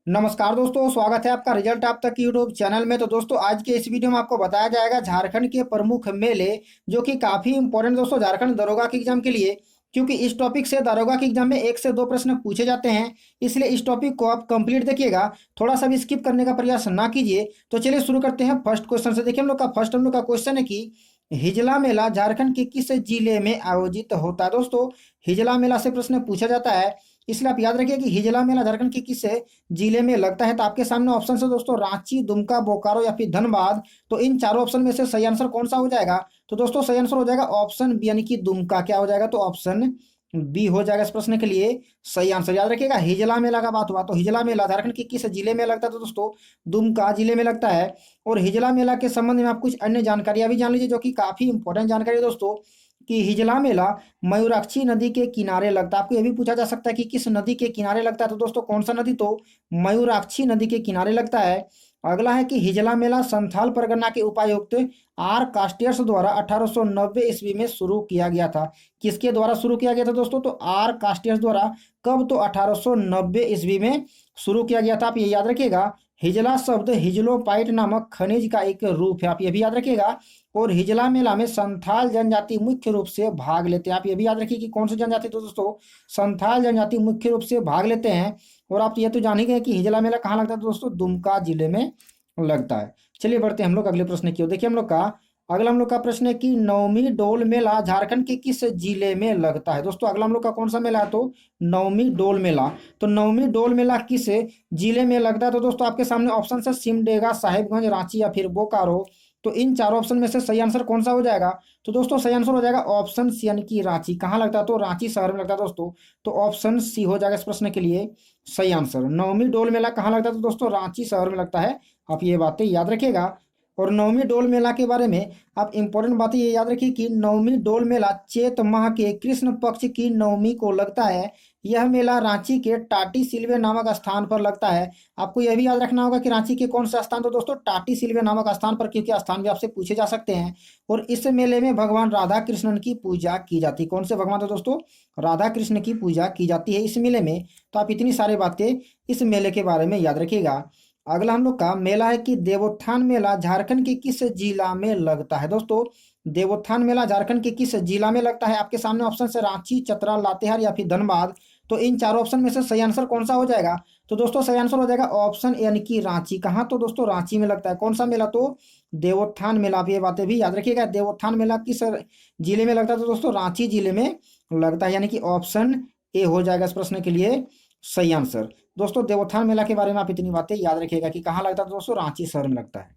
नमस्कार दोस्तों, स्वागत है आपका रिजल्ट आप तक यूट्यूब चैनल में। तो दोस्तों, आज के इस वीडियो में आपको बताया जाएगा झारखंड के प्रमुख मेले, जो कि काफ़ी इंपॉर्टेंट दोस्तों झारखंड दरोगा के एग्जाम के लिए, क्योंकि इस टॉपिक से दरोगा के एग्जाम में 1 से 2 प्रश्न पूछे जाते हैं। इसलिए इस टॉपिक को आप कंप्लीट देखिएगा, थोड़ा सा भी स्किप करने का प्रयास ना कीजिए। तो चलिए शुरू करते हैं फर्स्ट क्वेश्चन से। देखिए, हम लोग का क्वेश्चन है कि हिजला मेला झारखंड के किस जिले में आयोजित होता है। दोस्तों, हिजला मेला से प्रश्न पूछा जाता है, इसलिए आप याद रखिए कि हिजला मेला झारखंड के किस जिले में लगता है। तो आपके सामने ऑप्शन है दोस्तों, रांची, दुमका, बोकारो या फिर धनबाद। तो इन चारों ऑप्शन में से सही आंसर कौन सा हो जाएगा? तो दोस्तों, सही आंसर हो जाएगा ऑप्शन बी, यानी कि दुमका। क्या हो जाएगा? तो ऑप्शन बी हो जाएगा इस प्रश्न के लिए सही आंसर। याद रखिएगा, हिजला मेला का बात हुआ तो हिजला मेला झारखंड के किस जिले में लगता है? तो दोस्तों, दुमका जिले में लगता है। और हिजला मेला के संबंध में आप कुछ अन्य जानकारियां भी जान लीजिए, जो कि काफी इंपॉर्टेंट जानकारी है दोस्तों। कि हिजला मेला मयूराक्षी नदी के किनारे लगता है। आपको यह भी पूछा जा सकता है कि किस नदी के किनारे लगता है। तो दोस्तों, कौन सा नदी? तो मयूराक्षी नदी के किनारे लगता है। अगला है कि हिजला मेला संथाल परगना के उपायुक्त आर कास्टियर्स द्वारा 1890 ईस्वी में शुरू किया गया था। किसके द्वारा शुरू किया गया था दोस्तों? तो आर कास्टियर्स द्वारा। कब? तो 1890 ईस्वी में शुरू किया गया था। आप ये याद रखिएगा, हिजला शब्द हिजलोपाइट नामक खनिज का एक रूप है, आप ये भी याद रखिएगा। और हिजला मेला में संथाल जनजाति मुख्य रूप से भाग लेते हैं। आप ये भी याद रखिए कि कौन सी जनजाति? तो दोस्तों, संथाल जनजाति मुख्य रूप से भाग लेते हैं। और आप ये तो जान ही गए कि हिजला मेला कहाँ लगता है? तो दोस्तों, दुमका जिले में लगता है। चलिए बढ़ते हैं हम लोग अगले प्रश्न की ओर। देखिए, हम लोग का प्रश्न है कि नवमी डोल मेला झारखंड के किस जिले में लगता है। दोस्तों, अगला हम लोग का कौन सा मेला है? तो नवमी डोल मेला। तो नवमी डोल मेला किस जिले में लगता है? तो दोस्तों, आपके सामने ऑप्शन है सिमडेगा, साहेबगंज, रांची या फिर बोकारो। तो इन चारों ऑप्शन में से सही आंसर कौन सा हो जाएगा? तो दोस्तों, सही आंसर हो जाएगा ऑप्शन सी, यानी कि रांची। कहाँ लगता है? तो रांची शहर में लगता है दोस्तों। तो ऑप्शन सी हो जाएगा इस प्रश्न के लिए सही आंसर। नवमी डोल मेला कहाँ लगता है? तो दोस्तों, रांची शहर में लगता है। आप ये बातें याद रखिएगा। और नवमी डोल मेला के बारे में आप इंपॉर्टेंट बातें ये याद रखिए कि नवमी डोल मेला चैत माह के कृष्ण पक्ष की नवमी को लगता है। यह मेला रांची के टाटी सिलवे नामक स्थान पर लगता है। आपको यह भी याद रखना होगा कि रांची के कौन सा स्थान? तो दोस्तों, टाटी सिलवे नामक स्थान पर, क्योंकि स्थान भी आपसे पूछे जा सकते हैं। और इस मेले में भगवान राधा कृष्णन की पूजा की जाती है। कौन से भगवान? तो दोस्तों, राधा कृष्ण की पूजा की जाती है इस मेले में। तो आप इतनी सारी बातें इस मेले के बारे में याद रखिएगा। अगला हम लोग का मेला है कि देवोत्थान मेला झारखंड के किस जिला में लगता है। दोस्तों, देवोत्थान मेला झारखंड के किस जिला में लगता है? आपके सामने ऑप्शन है रांची, चतरा, लातेहार या फिर धनबाद। तो इन चारों ऑप्शन में से सही आंसर कौन सा हो जाएगा? तो दोस्तों, सही आंसर हो जाएगा ऑप्शन ए, यानी कि रांची। कहाँ? तो दोस्तों, रांची में लगता है। कौन सा मेला? तो देवोत्थान मेला। आप ये बातें भी याद रखिएगा, देवोत्थान मेला किस जिले में लगता है? तो दोस्तों, रांची जिले में लगता है, यानी कि ऑप्शन ए हो जाएगा इस प्रश्न के लिए सही आंसर। दोस्तों, देवोत्थान मेला के बारे में आप इतनी बातें याद रखिएगा कि कहाँ लगता है। तो दोस्तों, रांची शहर में लगता है।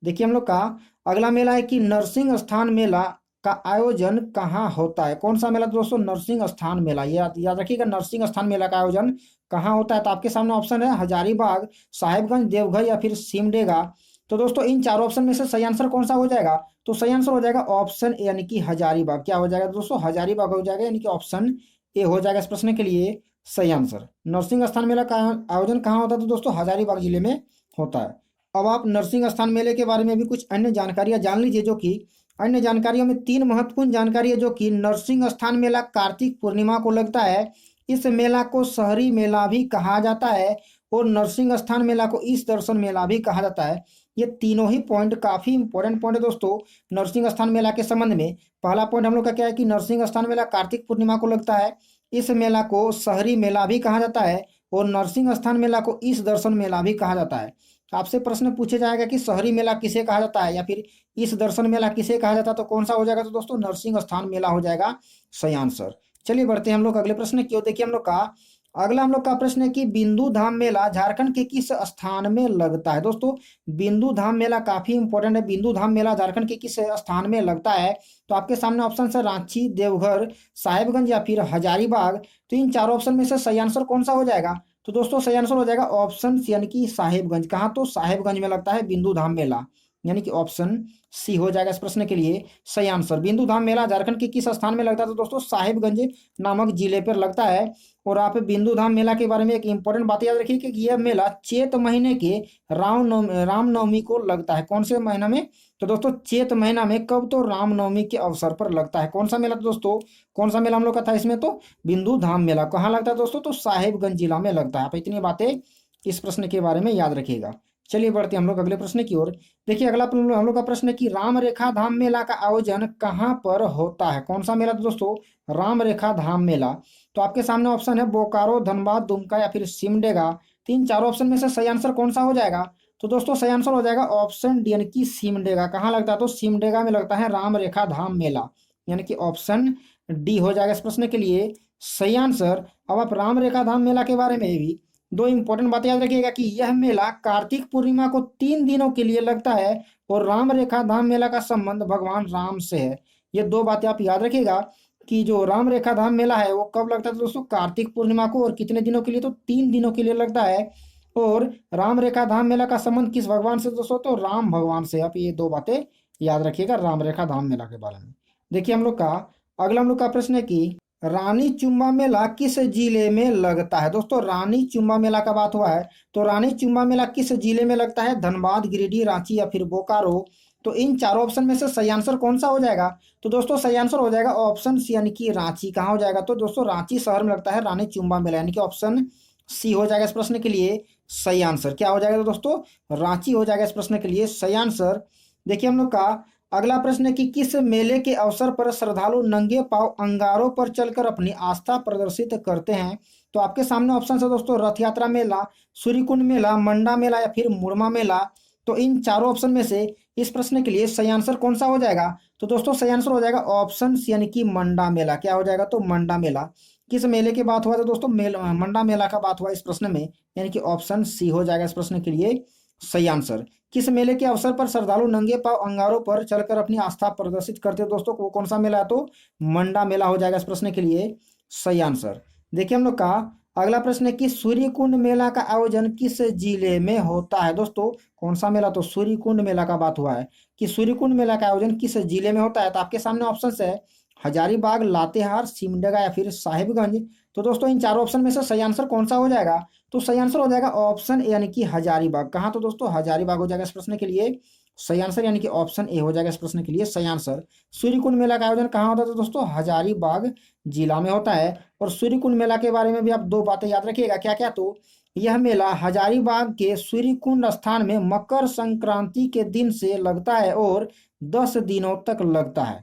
देखिए, हम लोग का अगला मेला है कि नरसिंह स्थान मेला का आयोजन कहाँ होता है। कौन सा मेला? तो दोस्तों, नरसिंह स्थान मेला। ये याद रखिएगा, नरसिंह स्थान मेला का आयोजन कहाँ होता है। तो आपके सामने ऑप्शन है हजारीबाग, साहेबगंज, देवघर या फिर सिमडेगा। तो दोस्तों, इन चारों ऑप्शन में से सही आंसर कौन सा हो जाएगा? तो सही आंसर हो जाएगा ऑप्शन ए, यानी कि हजारीबाग। क्या हो जाएगा? तो दोस्तों, हजारीबाग हो जाएगा, यानी कि ऑप्शन ए हो जाएगा इस प्रश्न के लिए सही आंसर। नरसिंह स्थान मेला का आयोजन कहाँ होता है? तो दोस्तों, हजारीबाग जिले में होता है। अब आप नरसिंह स्थान मेले के बारे में भी कुछ अन्य जानकारियां जान लीजिए, जो कि अन्य जानकारियों में 3 महत्वपूर्ण जानकारी है। जो कि नरसिंह स्थान मेला कार्तिक पूर्णिमा को लगता है। इस मेला को शहरी मेला भी कहा जाता है। और नरसिंह स्थान मेला को ईश दर्शन मेला भी कहा जाता है। ये तीनों ही पॉइंट काफी इंपॉर्टेंट पॉइंट है दोस्तों नरसिंह स्थान मेला के संबंध में। पहला पॉइंट हम लोग का क्या है कि नरसिंह स्थान मेला कार्तिक पूर्णिमा को लगता है। इस मेला को शहरी मेला भी कहा जाता है। और नरसिंह स्थान मेला को ईश दर्शन मेला भी कहा जाता है। आपसे प्रश्न पूछे जाएगा कि शहरी मेला किसे कहा जाता है या फिर इस दर्शन मेला किसे कहा जाता है, तो कौन सा हो जाएगा? तो दोस्तों, नरसिंह स्थान मेला हो जाएगा सही आंसर। चलिए बढ़ते हैं हम लोग अगले प्रश्न की ओर। देखिए, हम लोग का प्रश्न है कि बिंदु धाम मेला झारखंड के किस स्थान में लगता है। दोस्तों, बिंदु धाम मेला काफी इंपॉर्टेंट है। बिंदु धाम मेला झारखंड के किस स्थान में लगता है? तो आपके सामने ऑप्शन है रांची, देवघर, साहेबगंज या फिर हजारीबाग। तो इन चारों ऑप्शन में से सही आंसर कौन सा हो जाएगा? तो दोस्तों, सही आंसर हो जाएगा ऑप्शन सी, यानी कि साहेबगंज। कहाँ? तो साहेबगंज में लगता है बिंदु धाम मेला, यानी कि ऑप्शन सी हो जाएगा इस प्रश्न के लिए सही आंसर। बिंदु धाम मेला झारखंड के किस स्थान में लगता है? तो दोस्तों, साहिबगंज नामक जिले पर लगता है। और आप बिंदु धाम मेला के बारे में एक इंपॉर्टेंट बात याद रखिए कि यह मेला चैत महीने के रामनवमी को लगता है। कौन से महीना में? तो दोस्तों, चैत महीना में। कब? तो रामनवमी के अवसर पर लगता है। कौन सा मेला? तो दोस्तों, कौन सा मेला हम लोग का था इसमें? तो बिंदु धाम मेला। कहाँ लगता है दोस्तों? तो साहिबगंज जिला में लगता है। आप इतनी बातें इस प्रश्न के बारे में याद रखिएगा। चलिए बढ़ते हैं हम लोग अगले प्रश्न की ओर। देखिए अगला हम लोग का प्रश्न है कि राम रेखा धाम मेला का आयोजन कहाँ पर होता है? कौन सा मेला? तो दोस्तों राम रेखा धाम मेला। तो आपके सामने ऑप्शन है बोकारो, धनबाद, दुमका या फिर सिमडेगा। तीन चारों ऑप्शन में से सही आंसर कौन सा हो जाएगा? तो दोस्तों सही आंसर हो जाएगा ऑप्शन डी यानी कि सिमडेगा। कहाँ लगता है? तो सिमडेगा में लगता है राम रेखा धाम मेला, यानी कि ऑप्शन डी हो जाएगा इस प्रश्न के लिए सही आंसर। अब आप राम रेखा धाम मेला के बारे में भी दो इंपॉर्टेंट बातें याद रखिएगा कि यह मेला कार्तिक पूर्णिमा को 3 दिनों के लिए लगता है और राम रेखा धाम मेला का संबंध भगवान राम से है। ये दो बातें आप याद रखिएगा कि जो राम रेखा धाम मेला है वो कब लगता है दोस्तों? कार्तिक पूर्णिमा को। और कितने दिनों के लिए? तो 3 दिनों के लिए लगता है। और राम रेखा धाम मेला का संबंध किस भगवान से दोस्तों? तो राम भगवान से। आप ये दो बातें याद रखिएगा राम रेखा धाम मेला के बारे में। देखिए हम लोग का अगला हम लोग का प्रश्न है कि रानी चुम्बा मेला किस जिले में लगता है? दोस्तों रानी चुम्बा मेला का बात हुआ है, तो रानी चुम्बा मेला किस जिले में लगता है? धनबाद, गिरिडीह, रांची या फिर बोकारो। तो इन चारों ऑप्शन में से सही आंसर कौन सा हो जाएगा? तो दोस्तों सही आंसर हो जाएगा ऑप्शन सी यानी कि रांची। कहाँ हो जाएगा? तो दोस्तों रांची शहर में लगता है रानी चुम्बा मेला, यानी कि ऑप्शन सी हो जाएगा इस प्रश्न के लिए सही आंसर। क्या हो जाएगा? तो दोस्तों रांची हो जाएगा इस प्रश्न के लिए सही आंसर। देखिए हम लोग का अगला प्रश्न है कि किस मेले के अवसर पर श्रद्धालु नंगे पांव अंगारों पर चलकर अपनी आस्था प्रदर्शित करते हैं? तो आपके सामने ऑप्शन है दोस्तों रथ यात्रा मेला, सूर्यकुंड मेला, मंडा मेला या फिर मुड़मा मेला। तो इन चारों ऑप्शन में से इस प्रश्न के लिए सही आंसर कौन सा हो जाएगा? तो दोस्तों सही आंसर हो जाएगा ऑप्शन सी यानी कि मंडा मेला। क्या हो जाएगा? तो मंडा मेला। किस मेले की बात हुआ? तो दोस्तों मंडा मेला का बात हुआ इस प्रश्न में, यानी कि ऑप्शन सी हो जाएगा इस प्रश्न के लिए सही आंसर। किस मेले के अवसर पर श्रद्धालु नंगे पांव अंगारों पर चलकर अपनी आस्था प्रदर्शित करते हैं दोस्तों? वो कौन सा मेला है? तो मंडा मेला हो जाएगा इस प्रश्न के लिए सही आंसर। देखिए हम लोग का अगला प्रश्न है कि सूर्यकुंड मेला का आयोजन किस जिले में होता है? दोस्तों कौन सा मेला? तो सूर्यकुंड मेला का बात हुआ है कि सूर्यकुंड मेला का आयोजन किस जिले में होता है। तो आपके सामने ऑप्शन है हजारीबाग, लातेहार, सिमडेगा या फिर साहिबगंज। तो दोस्तों इन चारों ऑप्शन में से सही आंसर कौन सा हो जाएगा? तो सही आंसर हो जाएगा ऑप्शन ए यानी कि हजारीबाग। कहाँ? तो दोस्तों हजारीबाग हो जाएगा इस प्रश्न के लिए सही आंसर, यानी कि ऑप्शन ए हो जाएगा इस प्रश्न के लिए सही आंसर। सूर्यकुंड मेला का आयोजन कहाँ होता है? तो दोस्तों हजारीबाग जिला में होता है। और सूर्यकुंड मेला के बारे में भी आप दो बातें याद रखिएगा। क्या क्या? तो यह मेला हजारीबाग के सूर्यकुंड स्थान में मकर संक्रांति के दिन से लगता है और 10 दिनों तक लगता है।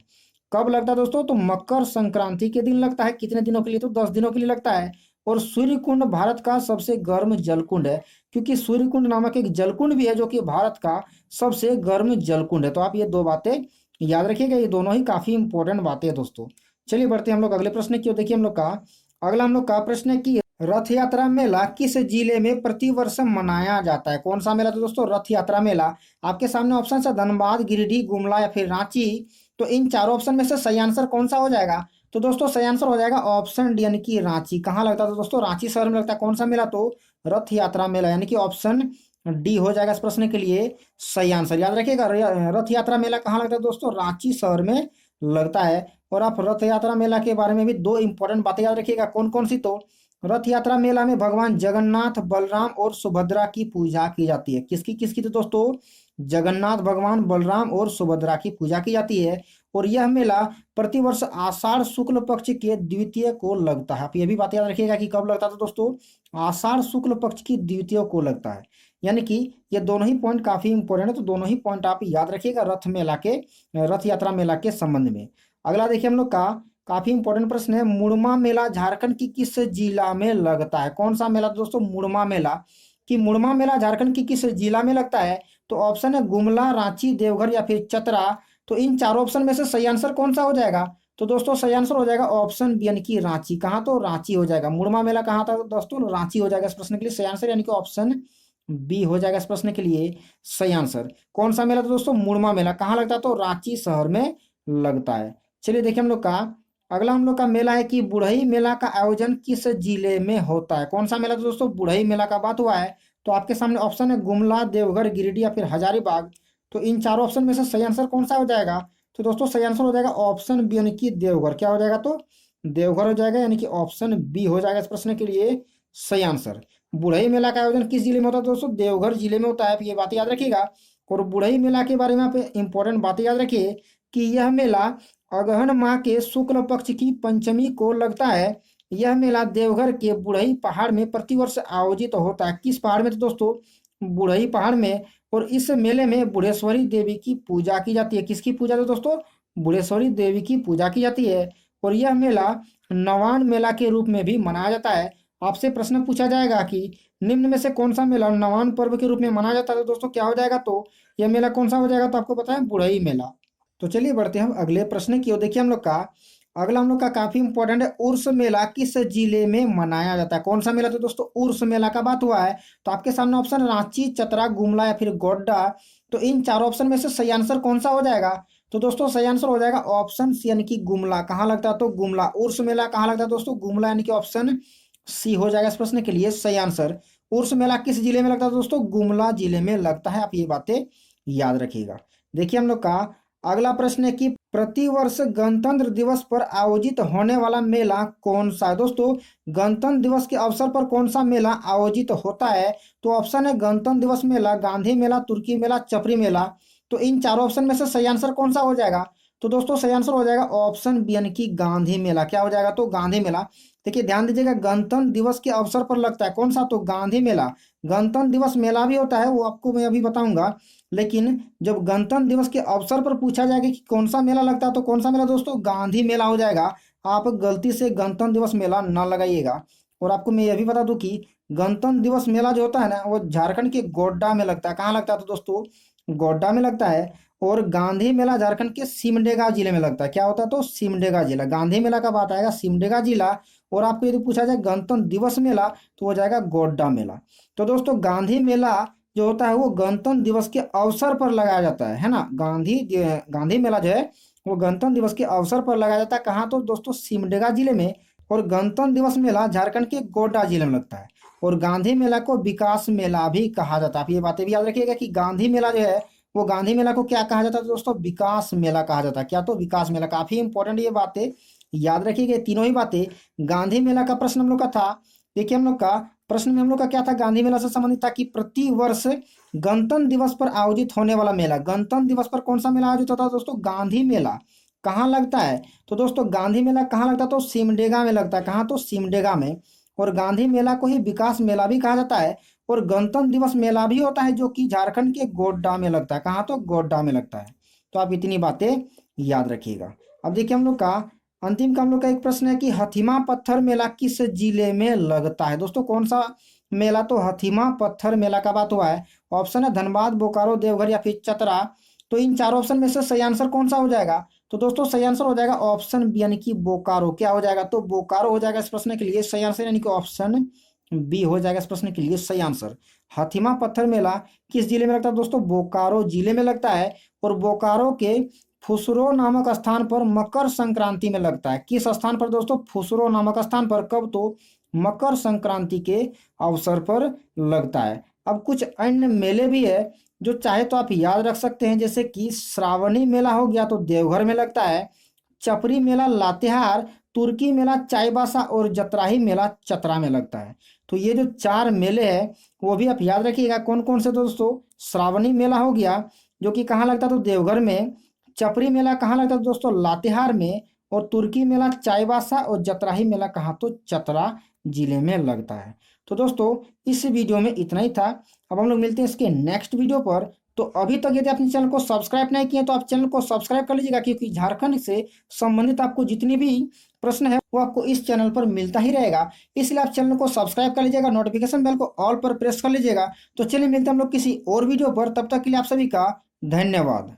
कब लगता है दोस्तों? तो मकर संक्रांति के दिन लगता है। कितने दिनों के लिए? तो 10 दिनों के लिए लगता है। और सूर्यकुंड भारत का सबसे गर्म जलकुंड है, क्योंकि सूर्यकुंड नामक एक जलकुंड भी है जो कि भारत का सबसे गर्म जलकुंड है। तो आप ये दो बातें याद रखिएगा, ये दोनों ही काफी इंपॉर्टेंट बातें हैं दोस्तों। चलिए बढ़ते हैं हम लोग अगले प्रश्न की ओर। देखिए हम लोग का अगला हम लोग का प्रश्न है कि रथ यात्रा मेला किस जिले में प्रतिवर्ष मनाया जाता है? कौन सा मेला? तो दोस्तों रथ यात्रा मेला। आपके सामने ऑप्शन है धनबाद, गिरिडीह, गुमला या फिर रांची। तो इन चारों ऑप्शन में से सही आंसर कौन सा हो जाएगा? तो दोस्तों सही आंसर हो जाएगा ऑप्शन डी यानी कि रांची। कहाँ लगता है? तो दोस्तों रांची शहर में लगता है। कौन सा मेला? तो रथ यात्रा मेला, यानी कि ऑप्शन डी हो जाएगा इस प्रश्न के लिए सही आंसर। याद रखिएगा रथ यात्रा मेला कहाँ लगता है दोस्तों? रांची शहर में लगता है। और आप रथ यात्रा मेला के बारे में भी दो इंपॉर्टेंट बातें याद रखिएगा। कौन कौन सी? तो रथ यात्रा मेला में भगवान जगन्नाथ, बलराम और सुभद्रा की पूजा की जाती है। किसकी किसकी? तो दोस्तों जगन्नाथ भगवान, बलराम और सुभद्रा की पूजा की जाती है। और यह मेला प्रतिवर्ष आषाढ़ शुक्ल पक्ष के द्वितीय को लगता है। आप ये भी बात याद रखिएगा कि कब लगता था दोस्तों? आषाढ़ शुक्ल पक्ष की द्वितीय को लगता है। यानी कि ये दोनों ही पॉइंट काफी इंपॉर्टेंट है, तो दोनों ही पॉइंट आप याद रखिएगा रथ यात्रा मेला के संबंध में। अगला देखिए हम लोग का काफी इंपॉर्टेंट प्रश्न है, मुड़मा मेला झारखंड की किस जिला में लगता है? कौन सा मेला? दोस्तों मुड़मा मेला। कि मुड़मा मेला झारखंड की किस जिला में लगता है? तो ऑप्शन है गुमला, रांची, देवघर या फिर चतरा। तो इन चारों ऑप्शन में से सही आंसर कौन सा हो जाएगा? तो दोस्तों सही आंसर हो जाएगा ऑप्शन बी यानी कि रांची। कहाँ? तो रांची हो जाएगा। मुड़मा मेला कहाँ था दोस्तों? रांची हो जाएगा इस प्रश्न के लिए सही आंसर, यानी कि ऑप्शन बी हो जाएगा इस प्रश्न के लिए सही आंसर। कौन सा मेला था दोस्तों? मुड़मा मेला। कहाँ लगता है? तो रांची शहर में लगता है। चलिए देखिए हम लोग का अगला हम लोग का मेला है कि बुढ़ई मेला का आयोजन किस जिले में होता है? कौन सा मेला? तो दोस्तों बुढ़ई मेला का बात हुआ है। तो आपके सामने ऑप्शन है गुमला, देवघर, गिरिडीह या फिर हजारीबाग। तो इन चारों ऑप्शन में से सही आंसर कौन सा हो जाएगा? तो दोस्तों सही आंसर हो जाएगा ऑप्शन बी यानी कि देवघर। क्या हो जाएगा? तो देवघर हो जाएगा, यानी कि ऑप्शन बी हो जाएगा इस प्रश्न के लिए सही आंसर। बुढ़ई मेला का आयोजन किस जिले में होता है? दोस्तों देवघर जिले में होता है। आप ये बात याद रखिएगा। और बुढ़ई मेला के बारे में आप इंपॉर्टेंट बातें याद रखिए कि यह मेला अगहन माह के शुक्ल पक्ष की पंचमी को लगता है। यह मेला देवघर के बुढ़ई पहाड़ में प्रतिवर्ष आयोजित होता है। किस पहाड़ में? तो दोस्तों बुढ़ई पहाड़ में। और इस मेले में बुढ़ेश्वरी देवी की पूजा की जाती है। किसकी पूजा? तो दोस्तों बुढ़ेश्वरी देवी की पूजा की जाती है। और यह मेला नवान मेला के रूप में भी मनाया जाता है। आपसे प्रश्न पूछा जाएगा कि निम्न में से कौन सा मेला नवान पर्व के रूप में मनाया जाता है, तो दोस्तों क्या हो जाएगा? तो यह मेला कौन सा हो जाएगा? तो आपको पता है, बुढ़ई मेला। तो चलिए बढ़ते हैं हम अगले प्रश्न की ओर। देखिए हम लोग का काफी इंपॉर्टेंट है, उर्स मेला किस जिले में मनाया जाता है? कौन सा मेला? तो दोस्तों उर्स मेला का बात हुआ है। तो आपके सामने ऑप्शन रांची, चतरा, गुमला या फिर गोड्डा। तो इन चारों ऑप्शन में से सही आंसर कौन सा हो जाएगा? तो दोस्तों सही आंसर हो जाएगा ऑप्शन सी, यानी कि गुमला। कहाँ लगता है? तो गुमला। उर्स मेला कहाँ लगता है दोस्तों? गुमला, यानी कि ऑप्शन सी हो जाएगा इस प्रश्न के लिए सही आंसर। उर्स मेला किस जिले में लगता है दोस्तों? गुमला जिले में लगता है। आप ये बातें याद रखिएगा। देखिए हम लोग का अगला प्रश्न है कि प्रतिवर्ष गणतंत्र दिवस पर आयोजित होने वाला मेला कौन सा है? दोस्तों गणतंत्र दिवस के अवसर पर कौन सा मेला आयोजित होता है? तो ऑप्शन है गणतंत्र दिवस मेला, गांधी मेला, तुर्की मेला, चपरी मेला। तो इन चारों ऑप्शन में से सही आंसर कौन सा हो जाएगा? तो दोस्तों सही आंसर हो जाएगा ऑप्शन बी, यानी कि गांधी मेला। क्या हो जाएगा? तो गांधी मेला। देखिए ध्यान दीजिएगा, गणतंत्र दिवस के अवसर पर लगता है कौन सा? तो गांधी मेला। गणतंत्र दिवस मेला भी होता है, वो आपको मैं अभी बताऊंगा। लेकिन जब गणतंत्र दिवस के अवसर पर पूछा जाएगा कि कौन सा मेला लगता है, तो कौन सा मेला दोस्तों? गांधी मेला हो जाएगा। आप गलती से गणतंत्र दिवस मेला ना लगाइएगा। और आपको मैं यह भी बता दूं कि गणतंत्र दिवस मेला जो होता है ना, वो झारखंड के गोड्डा में लगता है। कहाँ लगता है? तो दोस्तों गोड्डा में लगता है। और गांधी मेला झारखंड के सिमडेगा जिले में लगता है। क्या होता है? तो सिमडेगा जिला। गांधी मेला का बात आएगा सिमडेगा जिला। और आपको यदि पूछा जाए गणतंत्र दिवस मेला, तो हो जाएगा गोड्डा मेला। तो दोस्तों गांधी मेला जो होता है वो गणतंत्र दिवस के अवसर पर लगाया जाता है ना। गांधी मेला जो है वो गणतंत्र दिवस के अवसर पर लगाया जाता है। कहाँ? तो दोस्तों सिमडेगा जिले में। और गणतंत्र दिवस मेला झारखंड के गोड्डा जिले में लगता है। और गांधी मेला को विकास मेला भी कहा जाता है। आप ये बातें भी याद रखिएगा कि गांधी मेला जो है वो गांधी मेला को क्या कहा जाता है? तो दोस्तों विकास मेला कहा जाता है। क्या? तो विकास मेला। काफी इंपॉर्टेंट ये बातें याद रखिएगा, तीनों ही बातें। गांधी मेला का प्रश्न हम लोग का था। देखिए हम लोग का प्रश्न में हम लोग का क्या था? गांधी मेला से संबंधित था कि प्रति वर्ष गणतंत्र दिवस पर आयोजित होने वाला मेला। गणतंत्र दिवस पर कौन सा मेला आयोजित होता है दोस्तों? गांधी मेला। कहाँ लगता है? तो दोस्तों गांधी मेला कहाँ लगता है? तो सिमडेगा में लगता है। कहाँ? तो सिमडेगा में। और गांधी मेला को ही विकास मेला भी कहा जाता है। और गणतंत्र दिवस मेला भी होता है जो कि झारखंड के गोड्डा में लगता है। कहाँ? तो गोड्डा में लगता है। तो आप इतनी बातें याद रखिएगा। अब देखिए हम लोग का अंतिम का हम लोग का एक प्रश्न है कि हथीमा पत्थर मेला किस जिले में लगता है? दोस्तों कौन सा मेला? तो हथीमा पत्थर मेला का बात हुआ है। ऑप्शन है धनबाद, बोकारो, देवघर या फिर चतरा। तो इन चार ऑप्शन में से सही आंसर कौन सा हो जाएगा? तो दोस्तों सही आंसर हो जाएगा ऑप्शन बी, यानी कि बोकारो। क्या हो जाएगा? तो बोकारो हो जाएगा इस प्रश्न के लिए सही आंसर, यानी कि ऑप्शन बी हो जाएगा इस प्रश्न के लिए सही आंसर। हथीमा पत्थर मेला किस जिले में लगता है दोस्तों? बोकारो जिले में लगता है। और बोकारो के फुसरो नामक स्थान पर मकर संक्रांति में लगता है। किस स्थान पर दोस्तों? फुसरो नामक स्थान पर। कब? तो मकर संक्रांति के अवसर पर लगता है। अब कुछ अन्य मेले भी है जो चाहे तो आप याद रख सकते हैं, जैसे कि श्रावणी मेला हो गया तो देवघर में लगता है। चपरी मेला लातेहार, तुर्की मेला चाईबासा और जतराही मेला चतरा में लगता है। तो ये जो चार मेले हैं वो भी आप याद रखिएगा कौन कौन से दोस्तों। श्रावणी मेला हो गया जो कि कहाँ लगता है? तो देवघर में। चपरी मेला कहाँ लगता है दोस्तों? लातेहार में। और तुर्की मेला चाईबासा और जतराही मेला कहाँ? तो चतरा जिले में लगता है। तो दोस्तों इस वीडियो में इतना ही था। अब हम लोग मिलते हैं इसके नेक्स्ट वीडियो पर। तो अभी तक यदि अपने चैनल को सब्सक्राइब नहीं किए तो आप चैनल को सब्सक्राइब कर लीजिएगा, क्योंकि झारखंड से संबंधित आपको जितनी भी प्रश्न है वो आपको इस चैनल पर मिलता ही रहेगा। इसलिए आप चैनल को सब्सक्राइब कर लीजिएगा, नोटिफिकेशन बेल को ऑल पर प्रेस कर लीजिएगा। तो चलिए मिलते हैं हम लोग किसी और वीडियो पर। तब तक के लिए आप सभी का धन्यवाद।